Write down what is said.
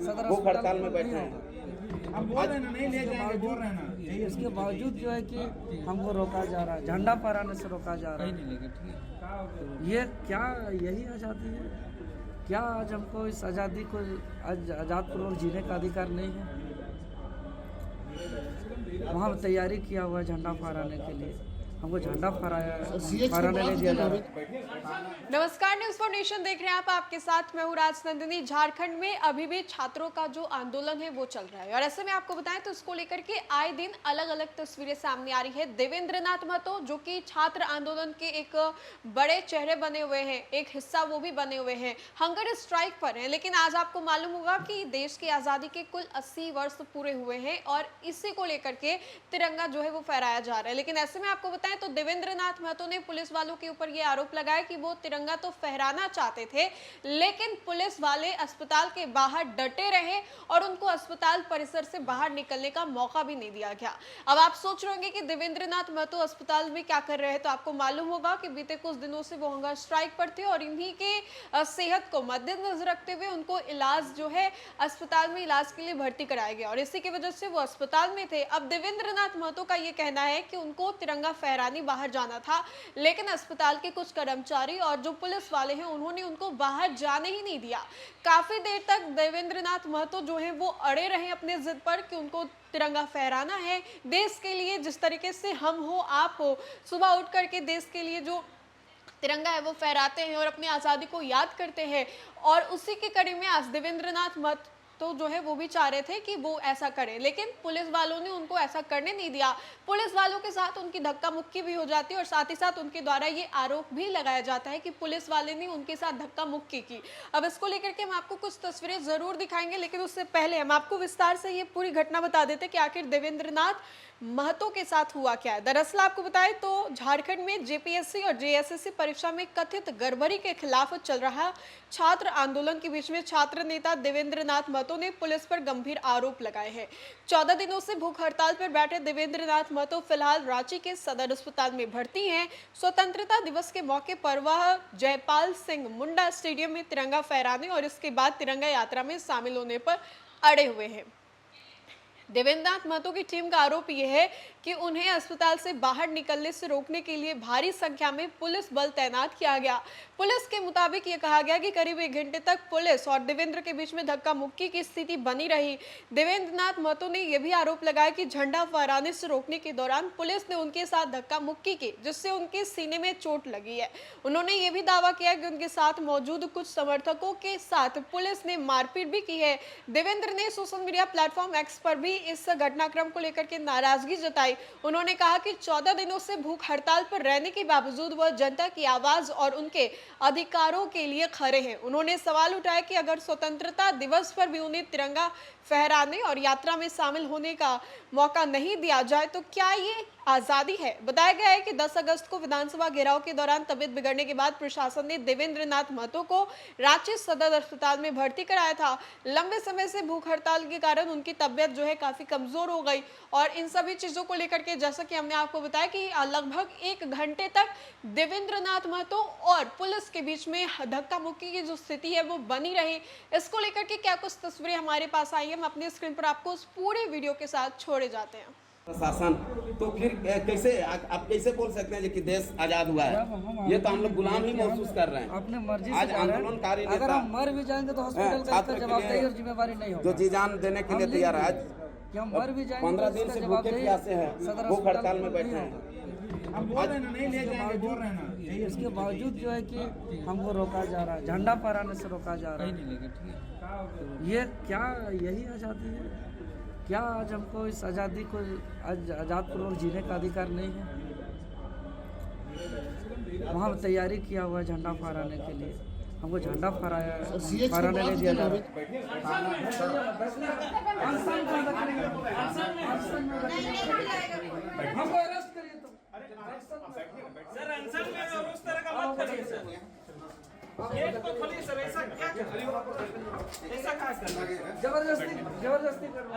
भूख हड़ताल में बैठे हैं। हम बोल रहे हैं ना, नहीं ले जाएंगे, बोल रहे हैं ना। इसके बावजूद जो है कि हमको रोका जा रहा है, झंडा फहराने से रोका जा रहा है। ये क्या यही आज़ादी है? क्या आज हमको इस आज़ादी को आज़ाद पूर्वक जीने का अधिकार नहीं है? वहाँ तैयारी किया हुआ है झंडा फहराने के लिए, हमको झंडा फहराने नहीं दिया जा रहा। नमस्कार, न्यूज़ फॉर नेशन देख रहे हैं आप। आपके साथ मैं हूँ राजनंदिनी। झारखंड में अभी भी छात्रों का जो आंदोलन है वो चल रहा है और ऐसे में आपको बताएं तो इसको लेकर के आए दिन अलग अलग तस्वीरें सामने आ रही है। देवेंद्र नाथ महतो जो कि छात्र आंदोलन के एक बड़े चेहरे बने हुए हैं, एक हिस्सा वो भी बने हुए हैं, हंगर स्ट्राइक पर हैं। लेकिन आज आपको मालूम होगा कि देश की आज़ादी के कुल 80 वर्ष पूरे हुए हैं और इसी को लेकर के तिरंगा जो है वो फहराया जा रहा है। लेकिन ऐसे में आपको बताएं तो देवेंद्र नाथ महतो ने पुलिस वालों के ऊपर ये आरोप लगाया कि वो तिरंगा तो फहराना चाहते थे, लेकिन पुलिस वाले अस्पताल के बाहर डटे रहे और उनको अस्पताल परिसर से बाहर निकलने का मौका भी नहीं दिया गया। अब आप सोच रहे होंगे कि देवेंद्र नाथ महतो अस्पताल में क्या कर रहे हैं, तो आपको मालूम होगा कि बीते कुछ दिनों से वो हंगर स्ट्राइक पर थे और इन्हीं के सेहत को मद्देनजर रखते हुए उनको इलाज जो है अस्पताल में इलाज के लिए भर्ती कराया गया और इसी की वजह से वो अस्पताल में थे। अब देवेंद्र नाथ महतो का ये कहना है कि उनको तिरंगा फहराने बाहर जाना था, लेकिन अस्पताल के कुछ कर्मचारी और जो पुलिस वाले हैं उन्होंने उनको बाहर जाने ही नहीं दिया। काफी देर तक देवेंद्र नाथ महतो जो है वो अड़े रहे अपने जिद पर कि उनको तिरंगा फहराना है देश के लिए। जिस तरीके से हम हो आप हो, सुबह उठ करके देश के लिए जो तिरंगा है वो फहराते हैं और अपनी आज़ादी को याद करते हैं और उसी की कड़ी में आज देवेंद्र नाथ महतो तो जो है वो भी चाह रहे थे कि वो ऐसा करें, लेकिन पुलिस वालों ने उनको ऐसा करने नहीं दिया। पुलिस वालों के साथ उनकी धक्का मुक्की भी हो जाती है और साथ ही साथ उनके द्वारा ये आरोप भी लगाया जाता है कि पुलिस वाले ने उनके साथ धक्का मुक्की की। अब इसको लेकर के हम आपको कुछ तस्वीरें जरूर दिखाएंगे, लेकिन उससे पहले हम आपको विस्तार से ये पूरी घटना बता देते कि आखिर देवेंद्र नाथ महतो के साथ हुआ क्या है। दरअसल आपको बताएं तो झारखंड में जेपीएससी और जेएसएससी परीक्षा में कथित गड़बड़ी के खिलाफ चल रहा छात्र आंदोलन के बीच में छात्र नेता देवेंद्र नाथ महतो ने पुलिस पर गंभीर आरोप लगाए हैं। 14 दिनों से भूख हड़ताल पर बैठे देवेंद्र नाथ महतो फिलहाल रांची के सदर अस्पताल में भर्ती हैं। स्वतंत्रता दिवस के मौके पर वह जयपाल सिंह मुंडा स्टेडियम में तिरंगा फहराने और इसके बाद तिरंगा यात्रा में शामिल होने पर अड़े हुए हैं। देवेंद्र नाथ महतो की टीम का आरोप यह है कि उन्हें अस्पताल से बाहर निकलने से रोकने के लिए भारी संख्या में पुलिस बल तैनात किया गया। पुलिस के मुताबिक ये कहा गया कि करीब 1 घंटे तक पुलिस और देवेंद्र के बीच में धक्का मुक्की की स्थिति बनी रही। देवेंद्र नाथ महतो ने यह भी आरोप लगाया कि झंडा फहराने से रोकने के दौरान पुलिस ने उनके साथ धक्का मुक्की की, जिससे उनके सीने में चोट लगी है। उन्होंने ये भी दावा किया कि उनके साथ मौजूद कुछ समर्थकों के साथ पुलिस ने मारपीट भी की है। देवेंद्र ने सोशल मीडिया प्लेटफॉर्म एक्स पर भी इस घटनाक्रम को लेकर के नाराजगी जताई। उन्होंने कहा कि 14 दिनों से भूख हड़ताल पर रहने के बावजूद वह जनता की आवाज और उनके अधिकारों के लिए खड़े हैं। उन्होंने सवाल उठाया कि अगर स्वतंत्रता दिवस पर भी उन्हें तिरंगा फहराने और यात्रा में शामिल होने का मौका नहीं दिया जाए तो क्या ये आज़ादी है। बताया गया है कि 10 अगस्त को विधानसभा घेराव के दौरान तबीयत बिगड़ने के बाद प्रशासन ने देवेंद्र नाथ महतो को रांची सदर अस्पताल में भर्ती कराया था। लंबे समय से भूख हड़ताल के कारण उनकी तबीयत जो है काफी कमजोर हो गई और इन सभी चीजों को लेकर के जैसा कि हमने आपको बताया कि लगभग 1 घंटे तक देवेंद्र नाथ महतो और पुलिस के बीच में धक्का मुक्की की जो स्थिति है वो बनी रही। इसको लेकर के क्या कुछ तस्वीरें हमारे पास आई है, हम अपने स्क्रीन पर आपको उस पूरे वीडियो के साथ छोड़े जाते हैं। प्रशासन तो फिर कैसे आप कैसे बोल सकते हैं कि देश आजाद हुआ है? ये तो हम लोग गुलाम ही महसूस कर रहे हैं। अपने मर्जी आज आंदोलनकारी नेता अगर हम मर भी जाएंगे तो हॉस्पिटल का इसका जवाबदेही और जिम्मेवारी नहीं होगा। जो जी जान देने के लिए तैयार है, आज हम मर भी जाएंगे 15 दिन से भूखे प्यासे हैं, भूख हड़ताल में बैठे हैं। हम बोल रहे हैं ना, नहीं ले जाएंगे, बोल रहे हैं ना। इसके बावजूद जो है कि हमको रोका जा रहा है, झंडा फहराने से रोका जा रहा है। ये क्या यही आज़ादी है? क्या आज हमको इस आज़ादी को आज़ाद पूर्वक जीने का अधिकार नहीं है? वहाँ तैयारी किया हुआ है झंडा फहराने के लिए, हमको झंडा फहराने नहीं दिया जा रहा। हमको अरेस्ट करिए तो सर अनशन में और उस तरह का मत करिए सर। गेट को खोलिए सर, ऐसा क्या कर रहे हो? ऐसा क्या कर रहे हो? जबरदस्ती करवा